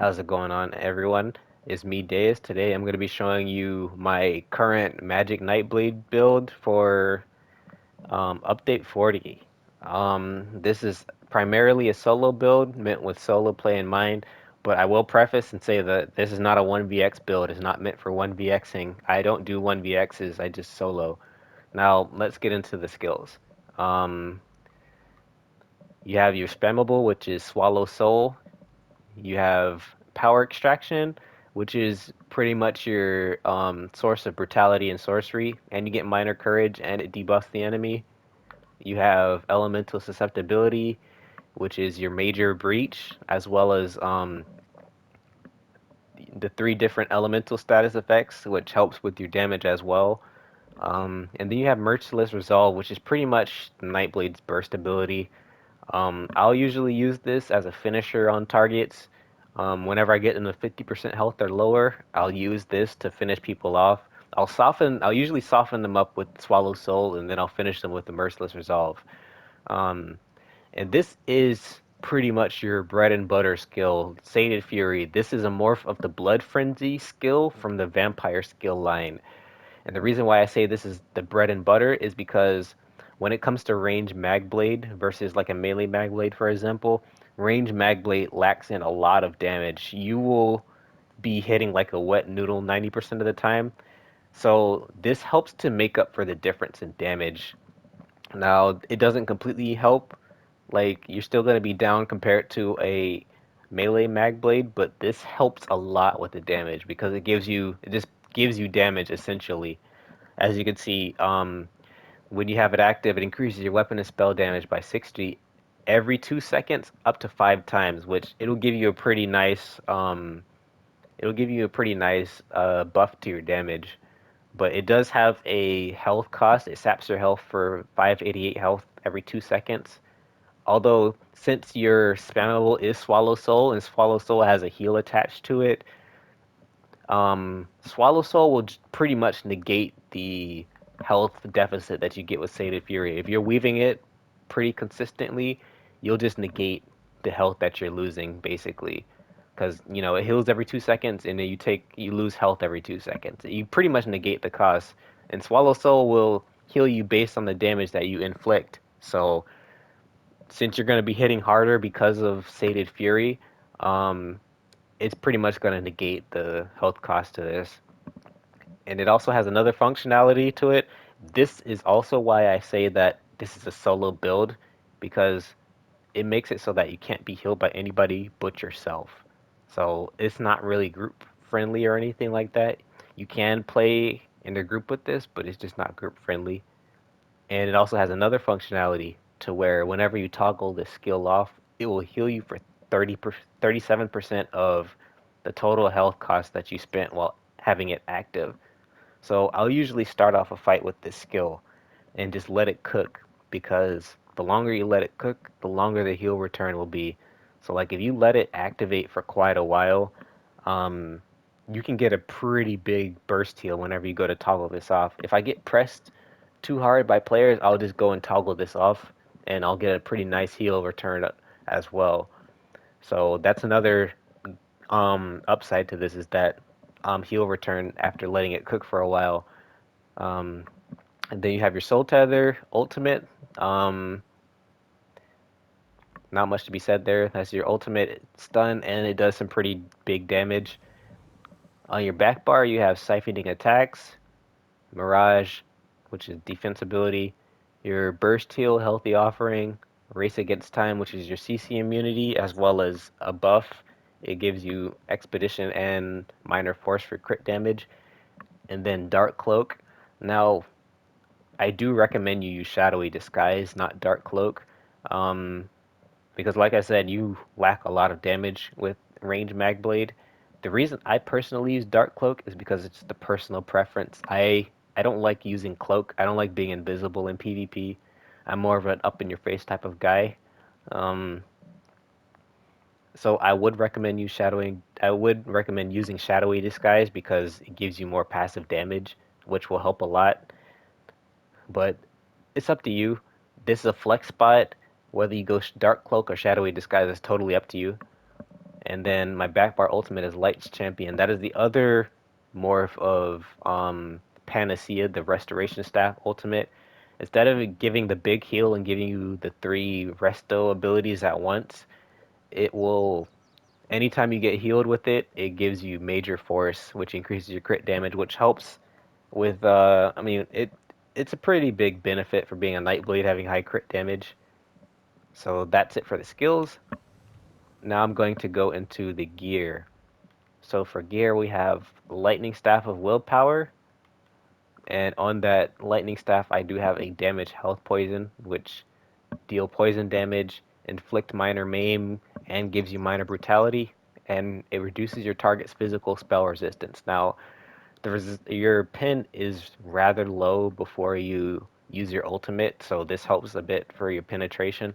How's it going on, everyone? It's me, Deus. Today I'm going to be showing you my current Magic Nightblade build for Update 40. This is primarily a solo build meant with solo play in mind, but I will preface and say that this is not a 1vx build. It's not meant for 1vxing. I don't do 1vx's, I just solo. Now, let's get into the skills. Um, you have your spammable, which is Swallow Soul. You have power extraction, which is pretty much your source of brutality and sorcery, and you get minor courage and it debuffs the enemy. You have elemental susceptibility, which is your major breach, as well as the three different elemental status effects, which helps with your damage as well. And then you have Merciless Resolve, which is pretty much Nightblade's burst ability. I'll usually use this as a finisher on targets. Whenever I get into 50% health or lower, I'll use this to finish people off. I'll usually soften them up with Swallow Soul, and then I'll finish them with the Merciless Resolve. Um, and this is pretty much your bread and butter skill, Sated Fury. This is a morph of the Blood Frenzy skill from the Vampire skill line. And the reason why I say this is the bread and butter is because when it comes to range Magblade versus like a melee Magblade, for example, range Magblade lacks in a lot of damage. You will be hitting like a wet noodle 90% of the time. So this helps to make up for the difference in damage. Now, it doesn't completely help. Like, you're still going to be down compared to a melee Magblade, but this helps a lot with the damage because it just gives you damage essentially. As you can see, when you have it active, it increases your weapon and spell damage by 60 every 2 seconds, up to 5 times, which it'll give you a pretty nice buff to your damage. But it does have a health cost. It saps your health for 588 health every 2 seconds. Although, since your spammable is Swallow Soul, and Swallow Soul has a heal attached to it, Swallow Soul will pretty much negate the health deficit that you get with Sated Fury. If you're weaving it pretty consistently, you'll just negate the health that you're losing, basically. Because, it heals every 2 seconds, and then you lose health every 2 seconds. You pretty much negate the cost. And Swallow Soul will heal you based on the damage that you inflict. So, since you're going to be hitting harder because of Sated Fury, um, it's pretty much going to negate the health cost to this. And it also has another functionality to it. This is also why I say that this is a solo build, because it makes it so that you can't be healed by anybody but yourself. So it's not really group friendly or anything like that. You can play in a group with this, but it's just not group friendly. And it also has another functionality to where whenever you toggle the skill off, it will heal you for 37% of the total health cost that you spent while having it active. So I'll usually start off a fight with this skill and just let it cook, because the longer you let it cook, the longer the heal return will be. So like if you let it activate for quite a while, um, you can get a pretty big burst heal whenever you go to toggle this off. If I get pressed too hard by players, I'll just go and toggle this off, and I'll get a pretty nice heal return as well. So that's another upside to this, is that heal return after letting it cook for a while. Um, and then you have your Soul Tether ultimate. Um, Not much to be said there. That's your ultimate stun, and it does some pretty big damage. On your back bar, you have Siphoning Attacks, Mirage, which is defense ability, your Burst Heal, Healthy Offering, Race Against Time, which is your CC immunity, as well as a buff. It gives you Expedition and Minor Force for crit damage. And then Dark Cloak. Now, I do recommend you use Shadowy Disguise, not Dark Cloak. Um, because like I said, you lack a lot of damage with range Magblade. The reason I personally use Dark Cloak is because it's the personal preference. I don't like using Cloak. I don't like being invisible in PvP. I'm more of an up in your face type of guy. Um, so I would recommend using Shadowy Disguise because it gives you more passive damage, which will help a lot. But it's up to you. This is a flex spot. Whether you go Dark Cloak or Shadowy Disguise is totally up to you. And then my back bar ultimate is Light's Champion. That is the other morph of Panacea, the Restoration Staff ultimate. Instead of giving the big heal and giving you the three resto abilities at once, it will, anytime you get healed with it, it gives you major force, which increases your crit damage, which helps with I mean it's a pretty big benefit for being a Nightblade having high crit damage. So that's it for the skills. Now I'm going to go into the gear. So for gear we have Lightning Staff of Willpower, and on that Lightning Staff I do have a damage health poison, which deal poison damage, inflict minor maim, and gives you minor brutality, and it reduces your target's physical spell resistance. Now, your pin is rather low before you use your ultimate, so this helps a bit for your penetration.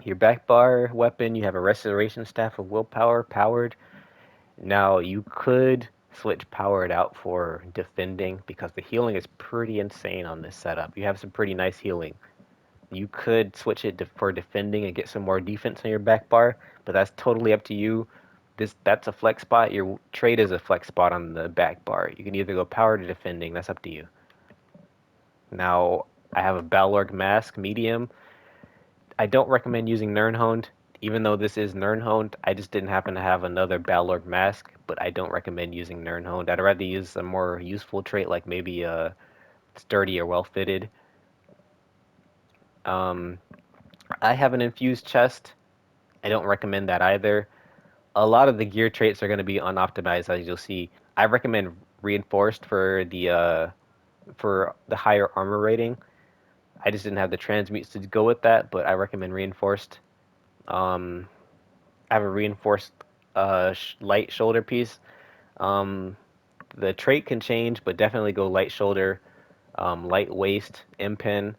Your back bar weapon, you have a Restoration Staff of Willpower, powered. Now, you could switch powered out for defending because the healing is pretty insane on this setup. You have some pretty nice healing. You could switch it for defending and get some more defense on your back bar, but that's totally up to you. That's a flex spot. Your trade is a flex spot on the back bar. You can either go power to defending. That's up to you. Now I have a Balorg Mask medium. I don't recommend using Nirnhoned, even though this is Nirnhoned. I just didn't happen to have another Balorg Mask, but I don't recommend using Nirnhoned. I'd rather use a more useful trait like maybe a sturdy or well fitted. Um, I have an infused chest. I don't recommend that either. A lot of the gear traits are going to be unoptimized, as you'll see. I recommend reinforced for the higher armor rating. I just didn't have the transmutes to go with that, but I recommend reinforced. Um, I have a reinforced light shoulder piece. Um, the trait can change, but definitely go light shoulder, light waist, impin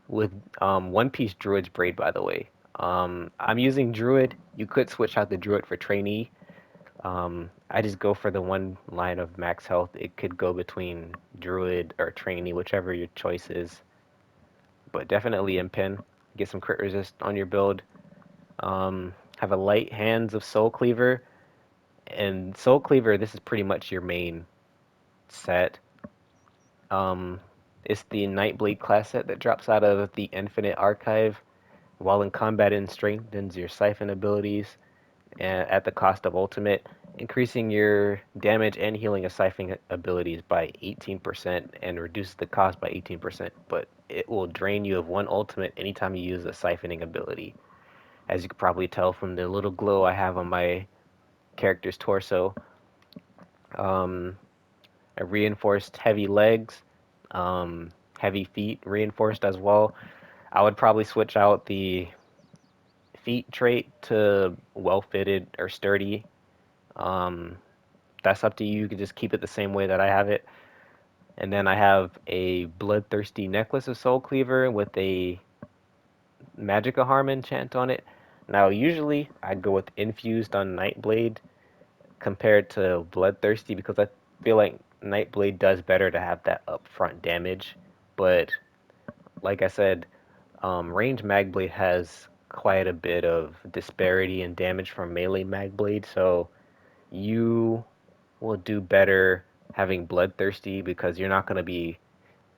with one piece druid's braid. By the way, I'm using druid. You could switch out the druid for trainee. I just go for the one line of max health. It could go between druid or trainee, whichever your choice is. But definitely impin. Get some crit resist on your build. Have a light hands of soul cleaver. And soul cleaver, this is pretty much your main set. Um, it's the Nightblade class set that drops out of the Infinite Archive. While in combat, it strengthens your siphon abilities at the cost of ultimate, increasing your damage and healing of siphoning abilities by 18% and reduces the cost by 18%, but it will drain you of one ultimate anytime you use a siphoning ability. As you can probably tell from the little glow I have on my character's torso. Um, I reinforced heavy legs, heavy feet reinforced as well. I would probably switch out the feet trait to well fitted or sturdy. Um, that's up to you. You can just keep it the same way that I have it. And then I have a bloodthirsty necklace of soul cleaver with a magica harm enchant on it. Now usually I'd go with infused on Nightblade compared to bloodthirsty because I feel like Nightblade does better to have that upfront damage. But like I said, range Magblade has quite a bit of disparity in damage from melee Magblade, so you will do better having bloodthirsty because you're not gonna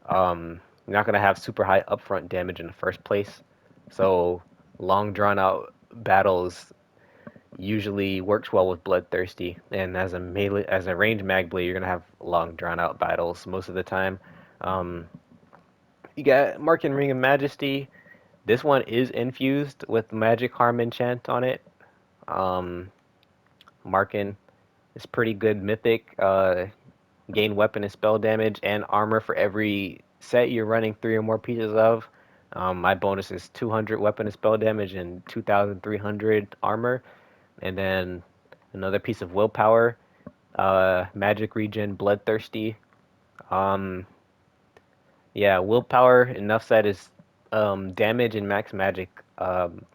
have super high upfront damage in the first place. So long drawn out battles usually works well with bloodthirsty, and as a range mag blade, you're gonna have long drawn out battles most of the time. Um, you got Mark and Ring of Majesty. This one is infused with Magic Harm enchant on it. Um, Markin is pretty good mythic. Gain weapon and spell damage and armor for every set you're running three or more pieces of. My bonus is 200 weapon and spell damage and 2,300 armor. And then another piece of willpower, magic regen, bloodthirsty. Um, yeah, willpower, enough said, is damage and max magic. I'm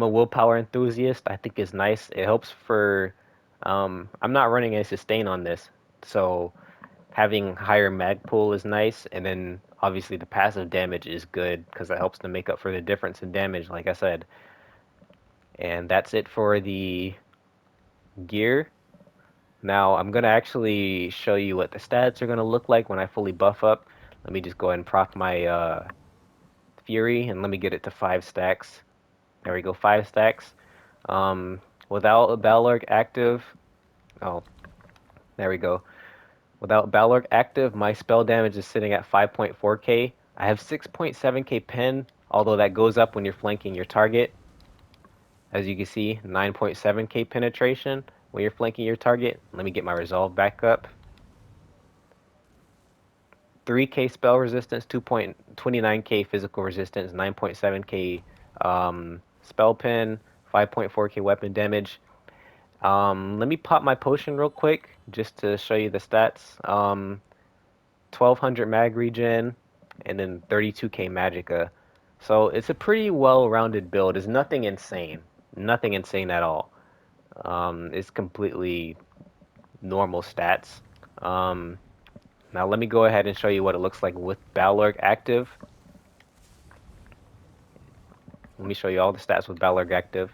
a willpower enthusiast. I think it's nice. It helps for. I'm not running a sustain on this, so having higher mag pool is nice, and then obviously the passive damage is good because it helps to make up for the difference in damage, like I said. And that's it for the gear. Now I'm gonna actually show you what the stats are gonna look like when I fully buff up. Let me just go ahead and proc my Fury and let me get it to 5 stacks. There we go, 5 stacks. Um, without a Balorg active, oh, there we go. Without Balorg active, my spell damage is sitting at 5.4k. I have 6.7k pen, although that goes up when you're flanking your target. As you can see, 9.7k penetration when you're flanking your target. Let me get my resolve back up. 3k spell resistance, 2.29k physical resistance, 9.7k spell pen, 5.4k weapon damage. Let me pop my potion real quick just to show you the stats. 1200 mag regen, and then 32k magicka. So it's a pretty well-rounded build. It's nothing insane. Nothing insane at all. It's completely normal stats. Um, Now let me go ahead and show you what it looks like with Balorg active. Let me show you all the stats with Balorg active.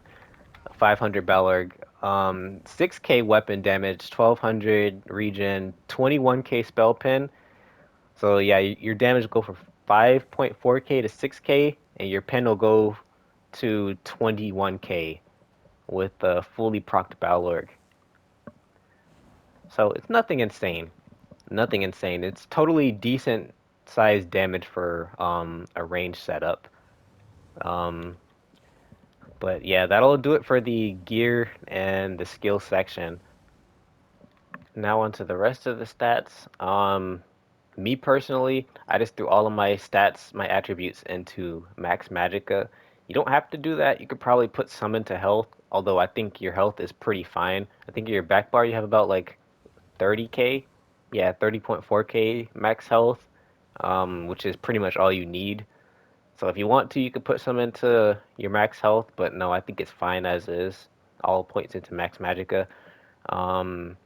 500 Balorg, 6k weapon damage, 1200 regen, 21k spell pin. So yeah, your damage will go from 5.4k to 6k, and your pen will go to 21k with fully procced Balorg. So it's nothing insane. Nothing insane. It's totally decent sized damage for a range setup. Um, but yeah, that'll do it for the gear and the skill section. Now onto the rest of the stats. Me personally, I just threw all of my stats, my attributes into max magicka. You don't have to do that. You could probably put some into health, although I think your health is pretty fine. I think your back bar you have about like 30k. Yeah, 30.4k max health, which is pretty much all you need. So if you want to, you could put some into your max health, but no, I think it's fine as is. All points into max magicka. Um,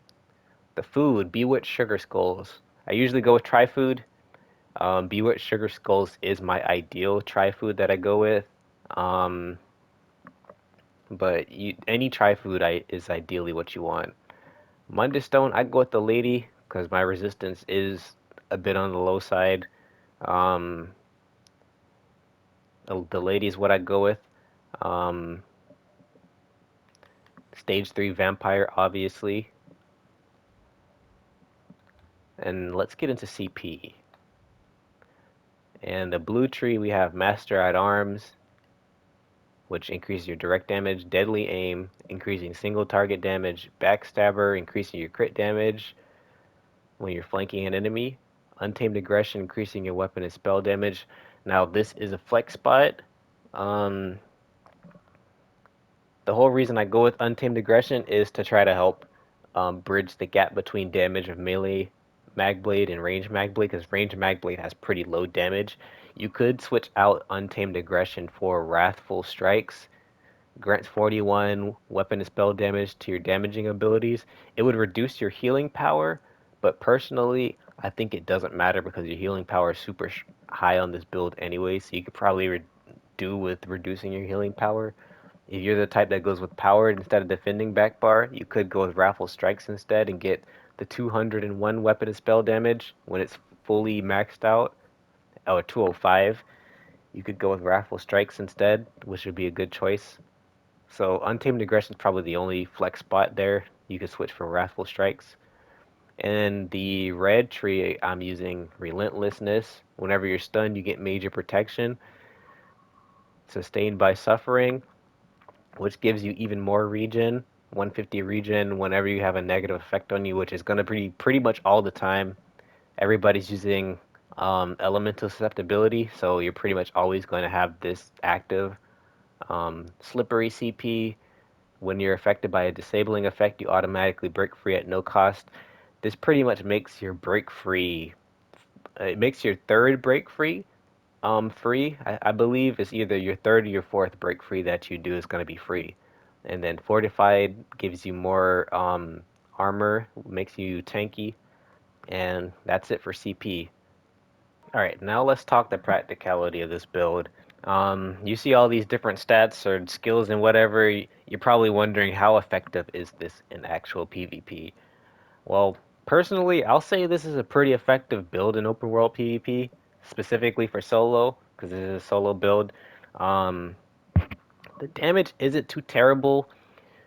the food, Bewitched Sugar Skulls. I usually go with Tri-Food. Bewitched Sugar Skulls is my ideal Tri-Food that I go with. Um, but any Tri-Food is ideally what you want. Mundus Stone, I go with the Lady because my resistance is a bit on the low side. Um, the Lady is what I go with. Um, Stage 3 Vampire, obviously. And let's get into CP. And the blue tree, we have Master at Arms, which increases your direct damage, Deadly Aim, increasing single target damage, Backstabber, increasing your crit damage when you're flanking an enemy, Untamed Aggression, increasing your weapon and spell damage. Now, this is a flex spot. Um, the whole reason I go with Untamed Aggression is to try to help bridge the gap between damage of melee Magblade and range Magblade, because range Magblade has pretty low damage. You could switch out Untamed Aggression for Wrathful Strikes. Grants 41 weapon and spell damage to your damaging abilities. It would reduce your healing power, but personally, I think it doesn't matter because your healing power is super high on this build anyway, so you could probably do with reducing your healing power. If you're the type that goes with powered instead of defending back bar, you could go with Raffle Strikes instead and get the 201 weapon and spell damage when it's fully maxed out, or 205. You could go with Raffle Strikes instead, which would be a good choice. So Untamed Aggression is probably the only flex spot there. You could switch from Wrathful Strikes. And the red tree, I'm using Relentlessness. Whenever you're stunned, you get major protection. Sustained by Suffering, which gives you even more regen. 150 regen whenever you have a negative effect on you, which is going to be pretty much all the time. Everybody's using Elemental Susceptibility, so you're pretty much always going to have this active. Slippery CP, when you're affected by a disabling effect, you automatically break free at no cost. This pretty much makes your break free. It makes your third break free free. I believe it's either your third or your fourth break free that you do is going to be free. And then fortified gives you more armor, makes you tanky, and that's it for CP. All right, now let's talk the practicality of this build. You see all these different stats or skills and whatever, you're probably wondering how effective is this in actual PvP? Well, personally, I'll say this is a pretty effective build in open world PvP, specifically for solo, because this is a solo build. Um, the damage isn't too terrible.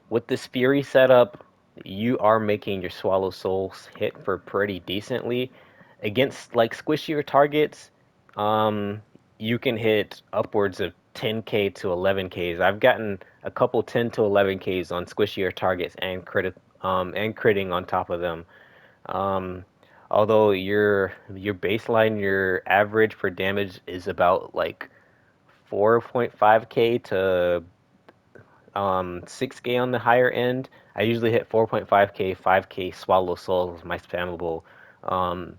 With this Fury setup, you are making your Swallow Souls hit for pretty decently. Against like squishier targets, um, you can hit upwards of 10k to 11ks. I've gotten a couple 10 to 11ks on squishier targets and critting on top of them. Um, although your baseline, your average for damage is about like 4.5k to 6k on the higher end. I usually hit 4.5k, 5k Swallow Souls, my spammable. Um,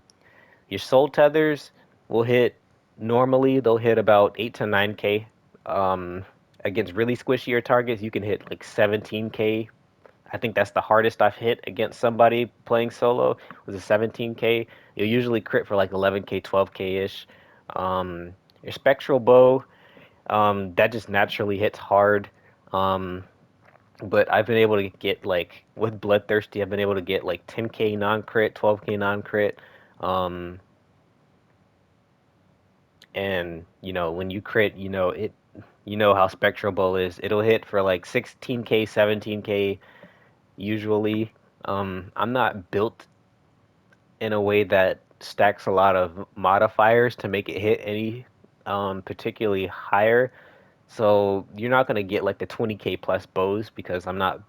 your Soul Tethers will hit normally, they'll hit about 8 to 9k. Um, Against really squishier targets, you can hit like 17k. I think that's the hardest I've hit against somebody playing solo was a 17k. You'll usually crit for like 11k, 12k ish. Your Spectral Bow, that just naturally hits hard. Um, but I've been able to get like with Bloodthirsty, I've been able to get like 10k non-crit, 12k non-crit, um, and when you crit, you know how Spectral Bowl is. It'll hit for like 16k, 17k usually. I'm not built in a way that stacks a lot of modifiers to make it hit any particularly higher. So you're not gonna get like the 20k plus bows because I'm not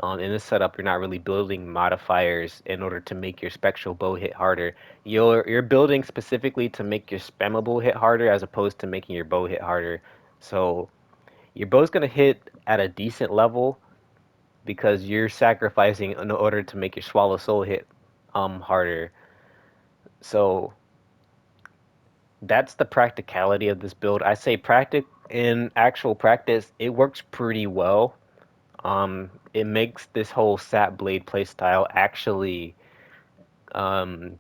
in this setup, you're not really building modifiers in order to make your spectral bow hit harder. You're building specifically to make your spammable hit harder as opposed to making your bow hit harder. So your bow's gonna hit at a decent level because you're sacrificing in order to make your swallow soul hit harder. So that's the practicality of this build. I say practic in actual practice, it works pretty well. It makes this whole SapBlade playstyle actually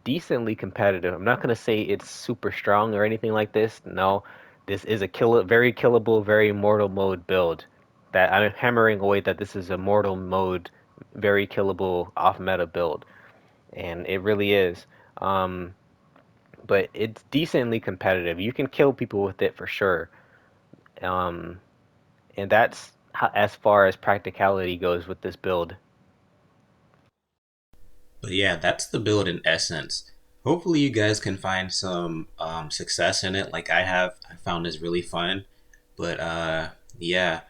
decently competitive. I'm not gonna say it's super strong or anything like this. No, this is a very killable, very mortal mode build. That I'm hammering away that this is a mortal mode, very killable off meta build, and it really is. Um, but it's decently competitive. You can kill people with it for sure. Um, and that's as far as practicality goes with this build. But yeah, that's the build in essence. Hopefully, you guys can find some success in it, like I have. I found this really fun. But yeah,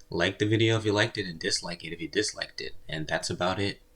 like the video if you liked it, and dislike it if you disliked it, and that's about it.